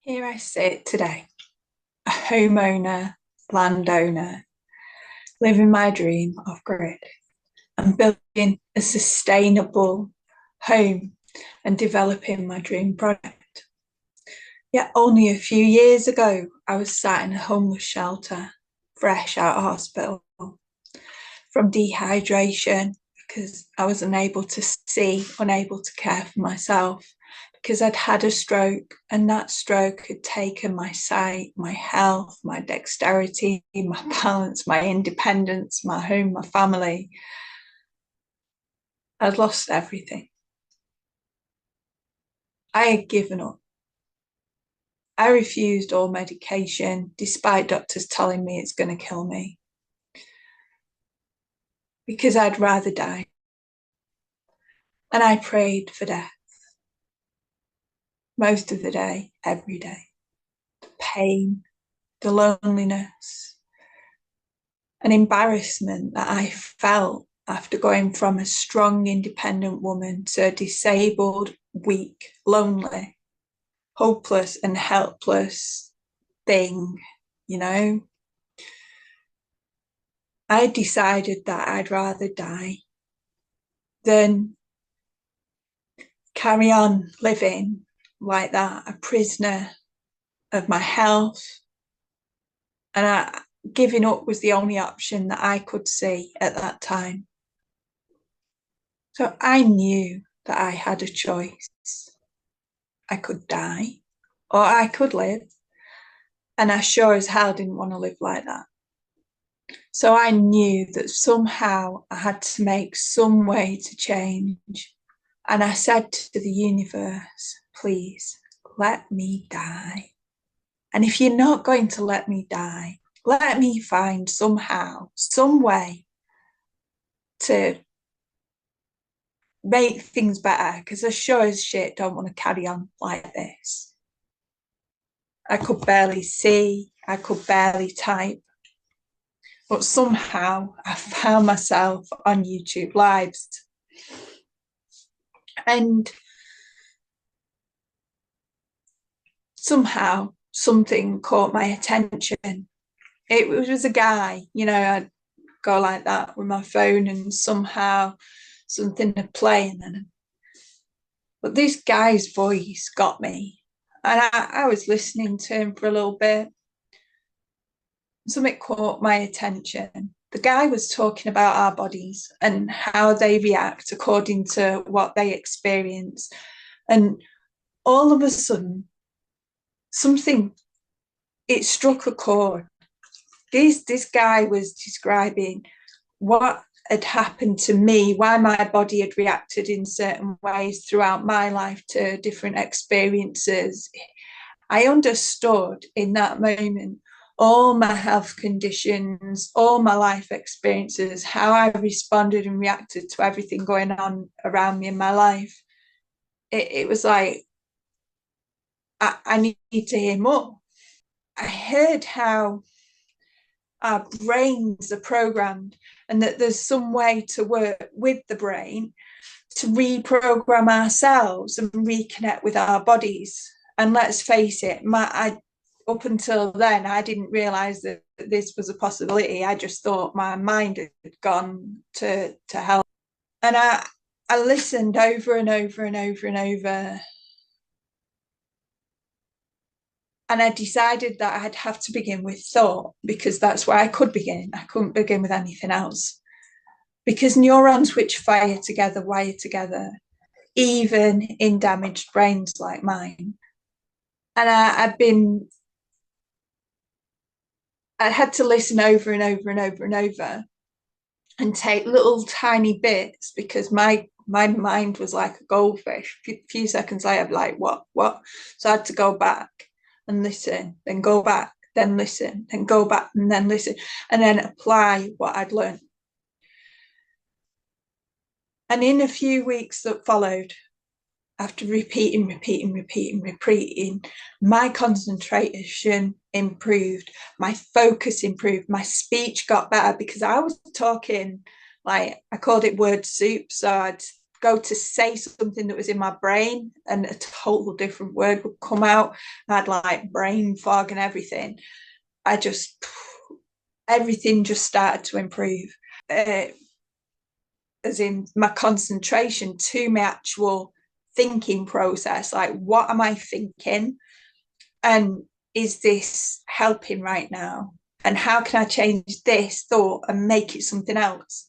Here I sit today, a homeowner, landowner, living my dream off grid and building a sustainable home and developing my dream product. Yet only a few years ago, I was sat in a homeless shelter, fresh out of hospital, from dehydration because I was unable to see, unable to care for myself, because I'd had a stroke, and that stroke had taken my sight, my health, my dexterity, my balance, my independence, my home, my family. I'd lost everything. I had given up. I refused all medication, despite doctors telling me it's going to kill me, because I'd rather die. And I prayed for death most of the day, every day. The pain, the loneliness, an embarrassment that I felt after going from a strong, independent woman to a disabled, weak, lonely, hopeless and helpless thing, you know. I decided that I'd rather die than carry on living like that, a prisoner of my health. And giving up was the only option that I could see at that time. So I knew that I had a choice. I could die or I could live. And I sure as hell didn't want to live like that. So I knew that somehow I had to make some way to change. And I said to the universe, please let me die. And if you're not going to let me die, let me find somehow, some way to make things better, because I sure as shit don't want to carry on like this. I could barely see, I could barely type. But somehow I found myself on YouTube Lives. And somehow something caught my attention. It was a guy, you know, I'd go like that with my phone and somehow something would play. But this guy's voice got me. And I was listening to him for a little bit. Something caught my attention. The guy was talking about our bodies and how they react according to what they experience. And all of a sudden, it struck a chord. This guy was describing what had happened to me, why my body had reacted in certain ways throughout my life to different experiences. I understood in that moment all my health conditions, all my life experiences, how I responded and reacted to everything going on around me in my life. It was like, I need to hear more. I heard how our brains are programmed and that there's some way to work with the brain to reprogram ourselves and reconnect with our bodies. And let's face it, up until then, I didn't realize that this was a possibility. I just thought my mind had gone to hell. And I listened over and over and over and over. And I decided that I'd have to begin with thought, because that's where I could begin. I couldn't begin with anything else. Because neurons which fire together, wire together, even in damaged brains like mine. And I had to listen over and over and over and over and take little tiny bits, because my mind was like a goldfish. A few seconds later, I'd be like, what? So I had to go back and listen, then go back, then listen, then go back and then listen, and then apply what I'd learned. And in a few weeks that followed, after repeating, my concentration improved, my focus improved, my speech got better, because I was talking like, I called it word soup. So I'd go to say something that was in my brain and a total different word would come out. I had like brain fog and everything. Everything just started to improve. As in my concentration to my actual thinking process, like what am I thinking, and is this helping right now, and how can I change this thought and make it something else.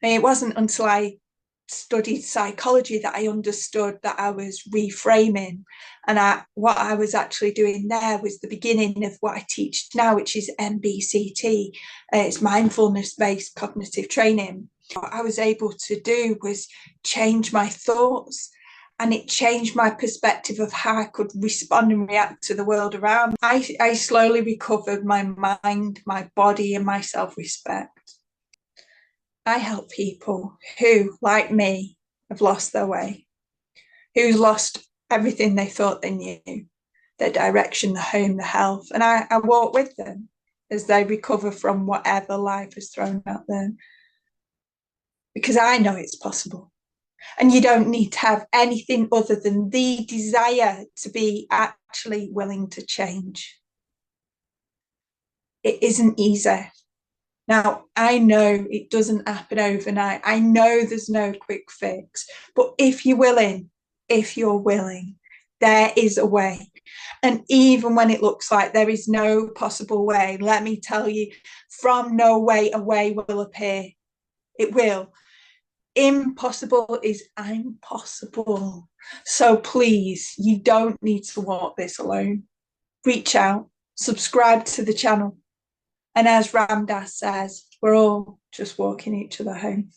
And it wasn't until I studied psychology that I understood that I was reframing, and what I was actually doing there was the beginning of what I teach now, which is MBCT. It's mindfulness based cognitive training. What I was able to do was change my thoughts, and it changed my perspective of how I could respond and react to the world around. I slowly recovered my mind, my body, and my self-respect. I help people who, like me, have lost their way, who's lost everything they thought they knew, their direction, the home, the health. And I walk with them as they recover from whatever life has thrown at them, because I know it's possible. And you don't need to have anything other than the desire to be actually willing to change. It isn't easy. Now, I know it doesn't happen overnight. I know there's no quick fix. But if you're willing, there is a way. And even when it looks like there is no possible way, let me tell you, from no way, a way will appear. It will. Impossible is impossible. So please, you don't need to walk this alone. Reach out, subscribe to the channel. And as Ram Dass says, we're all just walking each other home.